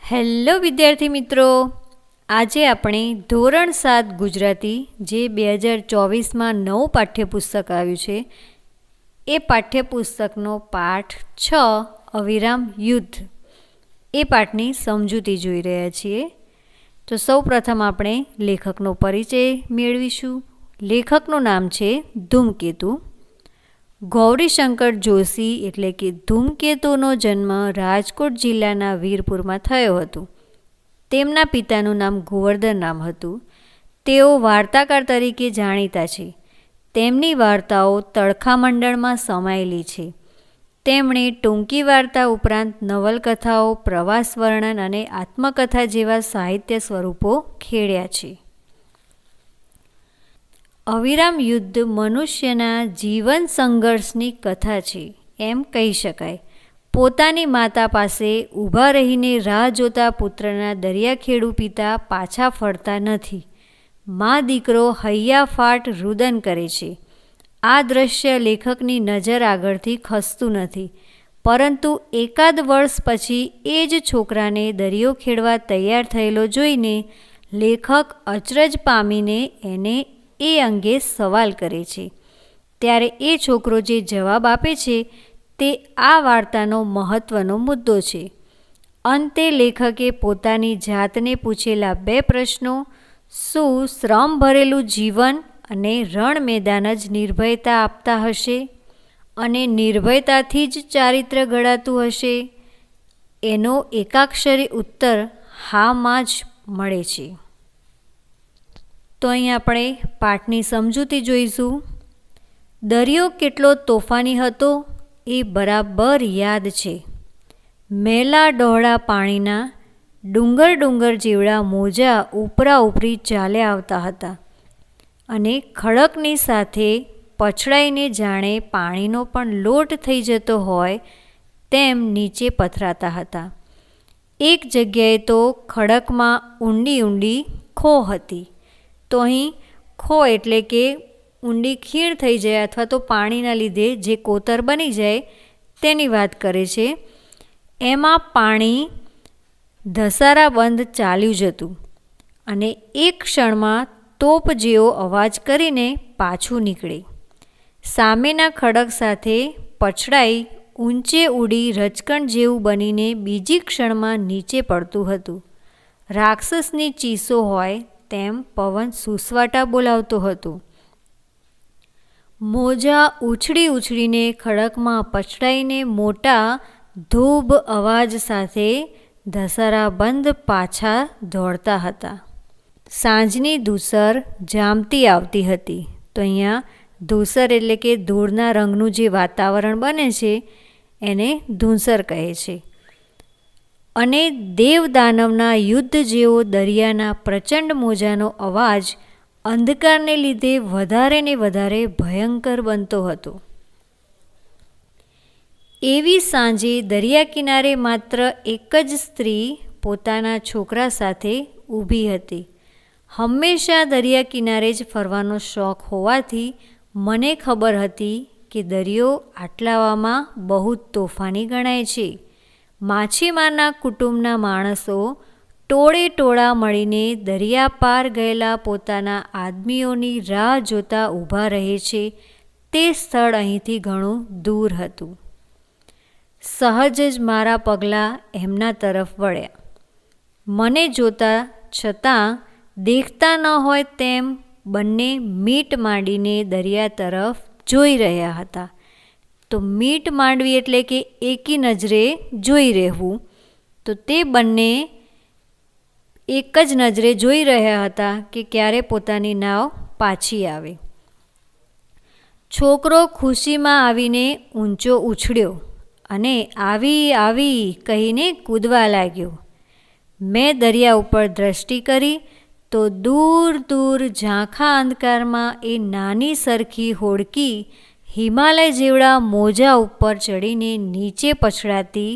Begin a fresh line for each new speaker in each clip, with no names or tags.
Hello વિદ્યાર્થી મિત્રો, આજે આપણે ધોરણ 7 ગુજરાતી જે 2024માં નવું પાઠ્યપુસ્તક આવ્યું છે એ પાઠ્યપુસ્તકનો પાઠ 6 અવિરામ યુદ્ધ એ પાઠની સમજૂતી જોઈ રહ્યા છીએ. તો સૌપ્રથમ આપણે લેખકનો પરિચય મેળવીશું. લેખકનું નામ છે ધૂમકેતુ. ગૌરીશંકર જોશી એટલે કે ધૂમકેતુનો જન્મ રાજકોટ જિલ્લાના વીરપુરમાં થયો હતો. તેમના પિતાનું નામ ગોવર્ધન રામ હતું. તેઓ વાર્તાકાર તરીકે જાણીતા છે. તેમની વાર્તાઓ તડખા મંડળમાં સમાયેલી છે. તેમણે ટૂંકી વાર્તા ઉપરાંત નવલકથાઓ, પ્રવાસ વર્ણન અને આત્મકથા જેવા સાહિત્ય સ્વરૂપો ખેડ્યા છે. અવિરામ યુદ્ધ મનુષ્યના જીવન સંઘર્ષની કથા છે એમ કહી શકાય. પોતાની માતા પાસે ઊભા રહીને રાહ જોતા પુત્રના દરિયાખેડુ પિતા પાછા ફરતા નથી. મા દીકરો હૈયાફાટ રુદન કરે છે. આ દ્રશ્ય લેખકની નજર આગળથી ખસતું નથી, પરંતુ એકાદ વર્ષ પછી એ જ છોકરાને દરિયો ખેડવા તૈયાર થયેલો જોઈને લેખક અચરજ પામીને એને એ અંગે સવાલ કરે છે. ત્યારે એ છોકરો જે જવાબ આપે છે તે આ વાર્તાનો મહત્ત્વનો મુદ્દો છે. અંતે લેખકે પોતાની જાતને પૂછેલા 2 પ્રશ્નો, શું શ્રમ ભરેલું જીવન અને રણ મેદાન જ નિર્ભયતા આપતા હશે અને નિર્ભયતાથી જ ચારિત્ર્ય ઘડાતું હશે? એનો એકાક્ષરી ઉત્તર હામાં જ મળે છે. તો અહીં આપણે પાઠની સમજૂતી જોઈશું. દરિયો કેટલો તોફાની હતો એ બરાબર યાદ છે. મેલા ડહોળા પાણીના ડુંગર જેવડા મોજા ઉપરા ઉપરી ચાલ્યા આવતા હતા અને ખડકની સાથે પછડાઈને જાણે પાણીનો પણ લોટ થઈ જતો હોય તેમ નીચે પથરાતા હતા. એક જગ્યાએ તો ખડકમાં ઊંડી ખો હતી. તો અહીં ખો એટલે કે ઊંડી ખીણ થઈ જાય અથવા તો પાણીના લીધે જે કોતર બની જાય તેની વાત કરે છે. એમાં પાણી ધસારા બંધ ચાલ્યું જતું અને એક ક્ષણમાં તોપ જેવો અવાજ કરીને પાછું નીકળે. સામેના ખડક સાથે પછડાઈ ઊંચે ઉડી રચકણ જેવું બનીને બીજી ક્ષણમાં નીચે પડતું હતું. રાક્ષસની ચીસો હોય તેમ પવન સુસવાટા બોલાવતો હતો. મોજા ઉછળીને ખડકમાં પછડાઈને મોટા ધૂબ અવાજ સાથે ધસારા બંધ પાછા દોડતા હતા. સાંજની ધૂસર જામતી આવતી હતી. તો અહીંયા ધૂસર એટલે કે ધૂળના રંગનું જે વાતાવરણ બને છે એને ધૂસર કહે છે. અને દેવ દાનવના યુદ્ધ જેવો દરિયાના પ્રચંડ મોજાનો અવાજ અંધકારને લીધે વધારે ને વધારે ભયંકર બનતો હતો. એવી સાંજે દરિયા કિનારે માત્ર એક જ સ્ત્રી પોતાના છોકરા સાથે ઊભી હતી. હંમેશા દરિયા કિનારે જ ફરવાનો શોખ હોવાથી મને ખબર હતી કે દરિયો આટલાવામાં બહુ તોફાની ગણાય છે. માછીમારના કુટુંબના માણસો ટોળે મળીને દરિયા પાર ગયેલા પોતાના આદમીઓની રાહ જોતા ઊભા રહે છે. તે સ્થળ અહીંથી ઘણું દૂર હતું. સહજ જ મારા પગલાં એમના તરફ વળ્યા. મને જોતા છતાં દેખતા ન હોય તેમ બંને મીટ માંડીને દરિયા તરફ જોઈ રહ્યા હતા. તો મીટ માંડવી એટલે કે એકી નજરે જોઈ રહેવું. તો તે બંને એક જ નજરે જોઈ રહ્યા હતા કે ક્યારે પોતાની નાવ પાછી આવે. છોકરો ખુશીમાં આવીને ઊંચો ઉછળ્યો અને આવી કહીને કૂદવા લાગ્યો. મેં દરિયા ઉપર દ્રષ્ટિ કરી તો દૂર ઝાંખા અંધકારમાં એ નાની સરખી હોડકી હિમાલય જેવડા મોજા ઉપર ચડીને નીચે પછડાતી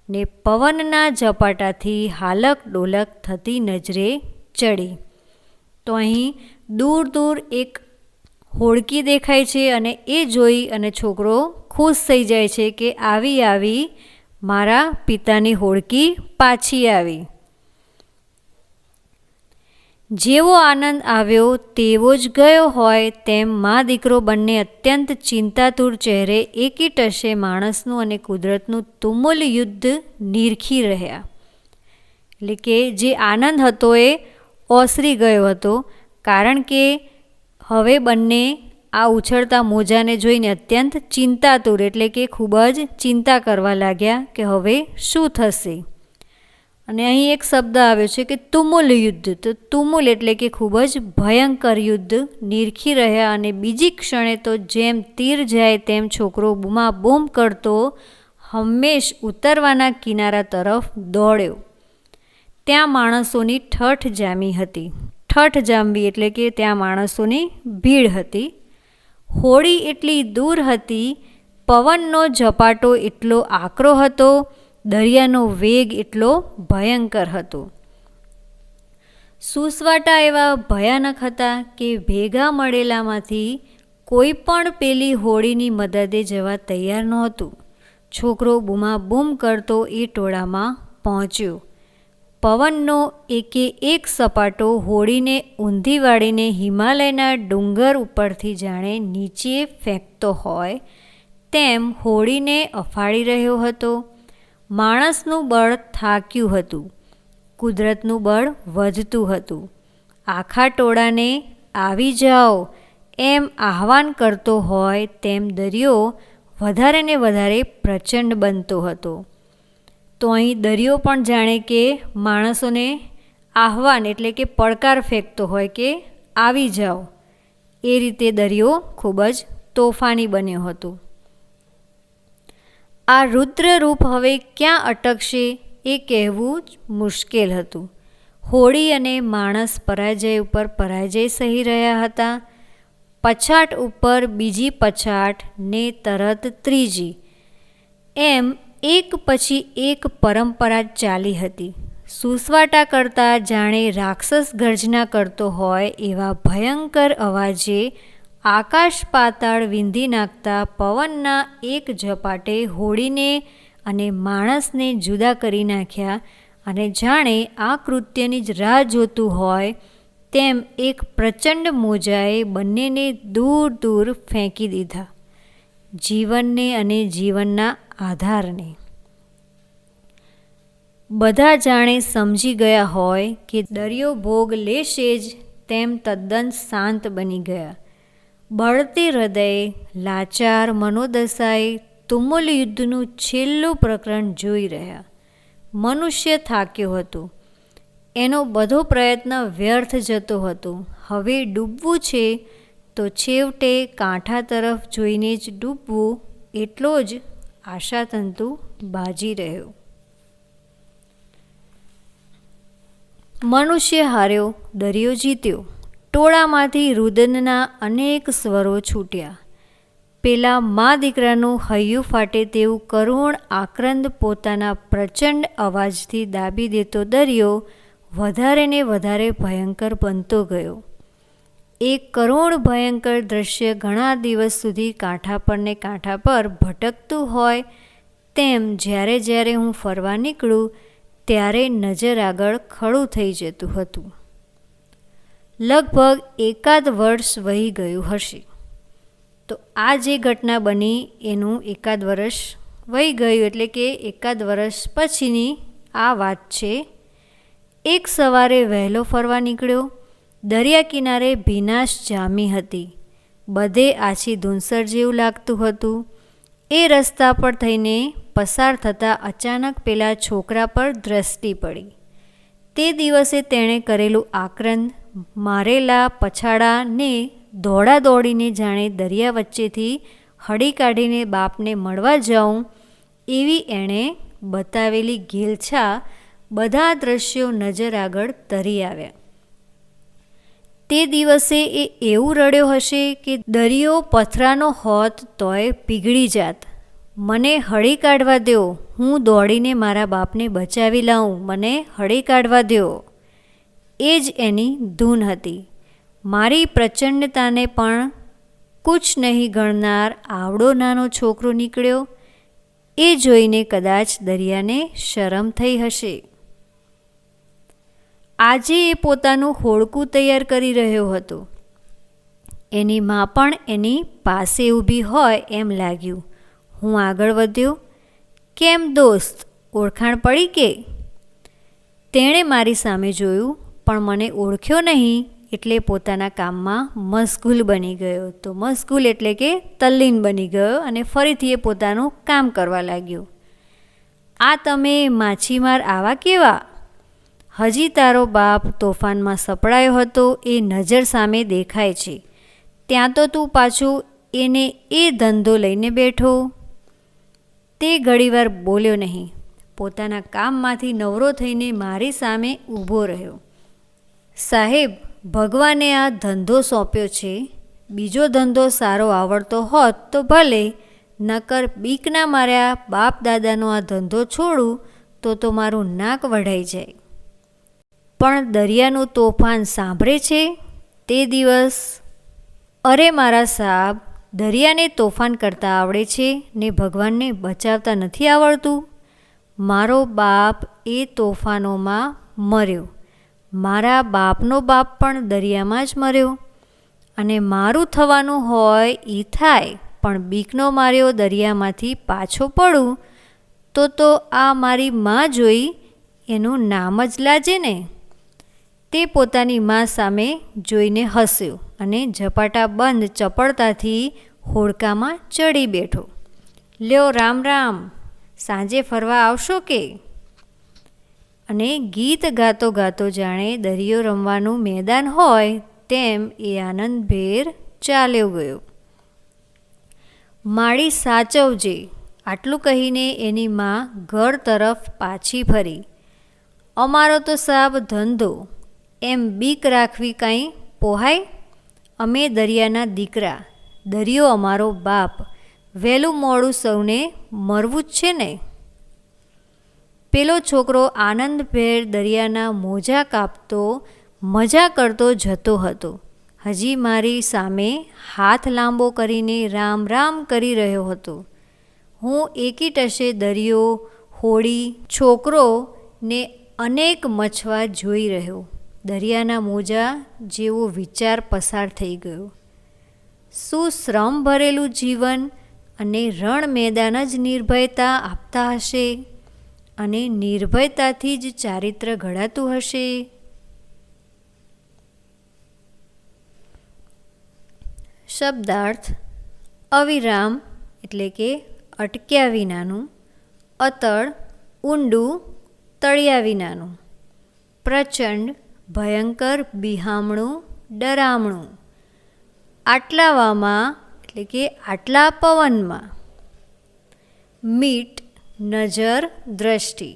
ને પવનના ઝપાટાથી હાલક ડોલક થતી નજરે ચડી. તો અહીં દૂર એક હોડકી દેખાય છે અને એ જોઈ અને છોકરો ખુશ થઈ જાય છે કે આવી મારા પિતાની હોડકી પાછી આવી. જેવો આનંદ આવ્યો તેવો જ ગયો હોય તેમ મા દીકરો બંને અત્યંત ચિંતાતુર ચહેરે એકીટશે માણસનું અને કુદરતનું તુમુલ યુદ્ધ નિરખી રહ્યા. એટલે કે જે આનંદ હતો એ ઓસરી ગયો હતો, કારણ કે હવે બંને આ ઉછળતા મોજાને જોઈને અત્યંત ચિંતાતુર એટલે કે ખૂબ જ ચિંતા કરવા લાગ્યા કે હવે શું થશે. અને અહીં એક શબ્દ આવ્યો છે કે તુમુલ યુદ્ધ. તો તુમુલ એટલે કે ખૂબ જ ભયંકર યુદ્ધ નિરખી રહ્યા. અને બીજી ક્ષણે તો જેમ તીર જાય તેમ છોકરો બૂમાબૂમ કરતો હંમેશ ઉતરવાના કિનારા તરફ દોડ્યો. ત્યાં માણસોની ઠઠ જામી હતી. ઠઠ જામવી એટલે કે ત્યાં માણસોની ભીડ હતી. હોડી એટલી દૂર હતી, પવનનો ઝપાટો એટલો આકરો હતો, દરિયાનો વેગ એટલો ભયંકર હતો. સુસવાટા એવા ભયાનક હતા કે ભેગા મળેલામાંથી કોઈ પણ પેલી હોડીની મદદે જવા તૈયાર નહોતું. છોકરો બૂમાબૂમ કરતો એ ટોળામાં પહોંચ્યો. પવનનો એકે એક સપાટો હોડીને ઊંધી વાળીને હિમાલયના ડુંગર ઉપરથી જાણે નીચે ફેંકતો હોય તેમ હોડીને અફાળી રહ્યો હતો. માણસનું બળ થાક્યું હતું, કુદરતનું બળ વધતું હતું. આખા ટોળાને આવી જાઓ એમ આહવાન કરતો હોય તેમ દરિયો વધારે ને વધારે પ્રચંડ બનતો હતો. તો અહીં દરિયો પણ જાણે કે માણસોને આહવાન એટલે કે પડકાર ફેંકતો હોય કે આવી જાઓ, એ રીતે દરિયો ખૂબ જ તોફાની બન્યો હતો. આ રુદ્ર રૂપ હવે ક્યાં અટકશે એ કહેવું જ મુશ્કેલ હતું. હોડી અને માણસ પરાજય ઉપર પરાજય સહી રહ્યા હતા. પછાટ ઉપર બીજી પછાટ ને તરત ત્રીજી, એમ એક પછી એક પરંપરા ચાલી હતી. સુસવાટા કરતા જાણે રાક્ષસ ગર્જના કરતો હોય એવા ભયંકર અવાજે આકાશ પાતાળ વિંધી નાખતા પવનના એક ઝપાટે હોડીને અને માણસને જુદા કરી નાખ્યા. અને જાણે આ કૃત્યની જ રાહ જોતું હોય તેમ એક પ્રચંડ મોજાએ બંનેને દૂર દૂર ફેંકી દીધા, જીવનને અને જીવનના આધારને. બધા જાણે સમજી ગયા હોય કે દરિયો ભોગ લેશે જ તેમ તદ્દન શાંત બની ગયા. બળતી હૃદયે, લાચાર મનોદશાએ તુમુલ યુદ્ધનું છેલ્લું પ્રકરણ જોઈ રહ્યા. મનુષ્ય થાક્યો હતો, એનો બધો પ્રયત્ન વ્યર્થ જતો હતો. હવે ડૂબવું છે તો છેવટે કાંઠા તરફ જોઈને જ ડૂબવું, એટલો જ આશાતંતુ બાજી રહ્યો. મનુષ્ય હાર્યો, દરિયો જીત્યો. ટોળામાંથી રુદનના અનેક સ્વરો છૂટ્યા. પેલા મા દીકરાનું હૈયું ફાટે તેવું કરુણ આક્રંદ પોતાના પ્રચંડ અવાજથી દાબી દેતો દરિયો વધારે ને વધારે ભયંકર બનતો ગયો. એક કરુણ ભયંકર દૃશ્ય ઘણા દિવસ સુધી કાંઠા પર ને કાંઠા પર ભટકતું હોય તેમ જ્યારે જ્યારે હું ફરવા નીકળું ત્યારે નજર આગળ ખડું થઈ જતું હતું. લગભગ એકાદ વર્ષ વહી ગયું હશે. તો આ જે ઘટના બની એનું એકાદ વર્ષ વહી ગયું, એટલે કે એકાદ વર્ષ પછીની આ વાત છે. એક સવારે વહેલો ફરવા નીકળ્યો. દરિયા કિનારે ભીનાશ જામી હતી. બધે આછી ધૂંસર જેવું લાગતું હતું. એ રસ્તા પર થઈને પસાર થતાં અચાનક પેલા છોકરા પર દ્રષ્ટિ પડી. તે દિવસે તેણે કરેલું આક્રંદ, મારેલા પછાડાને દોડા દોડીને જાણે દરિયા વચ્ચેથી હળી કાઢીને બાપને મળવા જાઉં એવી એણે બતાવેલી ઘેલછા, બધા દ્રશ્યો નજર આગળ તરી આવ્યા. તે દિવસે એ એવું રડ્યો હશે કે દરિયો પથરાનો હોત તોય પીગળી જાત. મને હળી કાઢવા દો, હું દોડીને મારા બાપને બચાવી લાવું, મને હળી કાઢવા દો. એ જ એની ધૂન હતી. મારી પ્રચંડતાને પણ કુછ નહીં ગણનાર આવડો નાનો છોકરો નીકળ્યો. એ જોઈને કદાચ દરિયાને શરમ થઈ હશે. આજે એ પોતાનું હોડકું તૈયાર કરી રહ્યો હતો. એની મા પણ એની પાસે ઊભી હોય એમ લાગ્યું. હું આગળ વધ્યો. કેમ દોસ્ત, ઓળખાણ પડી કે? તેણે મારી સામે જોયું પણ મને ઓળખ્યો નહીં, એટલે પોતાના કામમાં મશગુલ બની ગયો. તો મશગુલ એટલે કે તલ્લીન બની ગયો અને ફરીથી એ પોતાનું કામ કરવા લાગ્યો. આ તમે માછીમાર આવા કેવા? હજી તારો બાપ તોફાનમાં સપડાયો હતો એ નજર સામે દેખાય છે. ત્યાં તો તું પાછું એને એ ધંધો લઈને બેઠો. તે ઘણીવાર બોલ્યો નહીં. પોતાના કામમાંથી નવરો થઈને મારી સામે ઊભો રહ્યો. સાહેબ, ભગવાને આ ધંધો સોંપ્યો છે. બીજો ધંધો સારો આવડતો હોત તો ભલે, નકર બીકના માર્યા બાપ દાદાનો આ ધંધો છોડું તો મારું નાક વઢાઈ જાય. પણ દરિયાનું તોફાન સાંભળે છે તે દિવસ? અરે મારા સાહેબ, દરિયાને તોફાન કરતાં આવડે છે ને ભગવાનને બચાવતા નથી આવડતું? મારો બાપ એ તોફાનોમાં મર્યો. મારા બાપનો બાપ પણ દરિયામાં જ મર્યો. અને મારું થવાનું હોય એ થાય, પણ બીકનો માર્યો દરિયામાંથી પાછો પડું તો આ મારી મા જોઈ એનું નામ જ લાજે ને. તે પોતાની મા સામે જોઈને હસ્યો અને ઝપાટા બંધ ચપળતાથી હોડકામાં ચડી બેઠો. લ્યો રામ રામ, સાંજે ફરવા આવશો કે? અને ગીત ગાતો ગાતો જાણે દરિયો રમવાનું મેદાન હોય તેમ એ આનંદભેર ચાલ્યો ગયો. માળી સાચવજે, આટલું કહીને એની મા ઘર તરફ પાછી ફરી. અમારો તો સાબ ધંધો, એમ બીક રાખવી કાંઈ પોહાય? અમે દરિયાના દીકરા, દરિયો અમારો બાપ, વહેલું મોડું સૌને મરવું જ છે ને. પેલો છોકરો આનંદભેર દરિયાના મોજા કાપતો મજા કરતો જતો હતો. હજી મારી સામે હાથ લાંબો કરીને રામ રામ કરી રહ્યો હતો. હું એકી ટશે દરિયો, હોડી, છોકરો ને અનેક મછવા જોઈ રહ્યો. દરિયાના મોજા જેવો વિચાર પસાર થઈ ગયો. શું શ્રમ ભરેલું જીવન અને રણ મેદાન જ નિર્ભયતા આપતા હશે અને નિર્ભયતાથી જ ચારિત્ર ઘડાતું હશે. શબ્દાર્થ: અવિરામ એટલે કે અટક્યા વિનાનું, અતળ ઊંડું, તળિયા વિનાનું, પ્રચંડ ભયંકર બિહામણું, ડરામણું, આટલાવામાં એટલે કે આટલા પવનમાં, મીટ નજર દ્રષ્ટિ,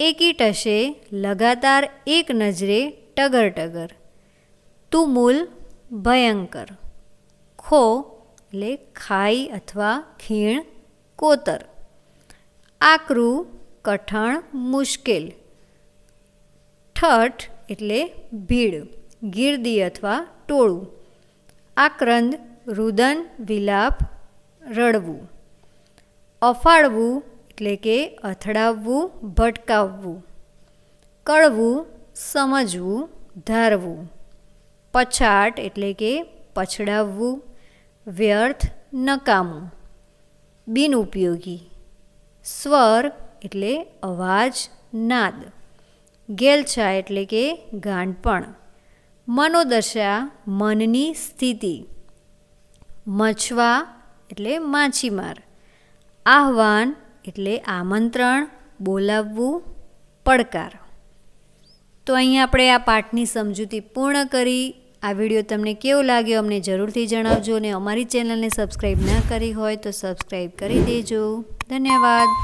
એકી ટશે લગાતાર એક નજરે ટગર ટગર, તુમુલ ભયંકર, ખો એટલે ખાઈ અથવા ખીણ, કોતર, આકરું કઠણ મુશ્કેલ, ઠઠ એટલે ભીડ, ગીર્દી અથવા ટોળું, આક્રંદ રુદન વિલાપ રડવું, અફાળવું એટલે કે અથડાવવું ભટકાવવું, કળવું સમજવું ધારવું, પછાટ એટલે કે પછડાવવું, વ્યર્થ નકામું, બિનઉપયોગી, સ્વર એટલે અવાજ નાદ, ગેલછા એટલે કે ગાંડપણ, મનોદશા મનની સ્થિતિ, મછવા એટલે માછીમાર, આહ્વાન એટલે આમંત્રણ, બોલાવવું, પડકાર. તો અહીં આપણે આ પાઠની સમજૂતી પૂર્ણ કરી. આ વિડીયો તમને કેવો લાગ્યો અમને જરૂરથી જણાવજો અને અમારી ચેનલને સબસ્ક્રાઈબ ના કરી હોય તો સબસ્ક્રાઈબ કરી દેજો. ધન્યવાદ.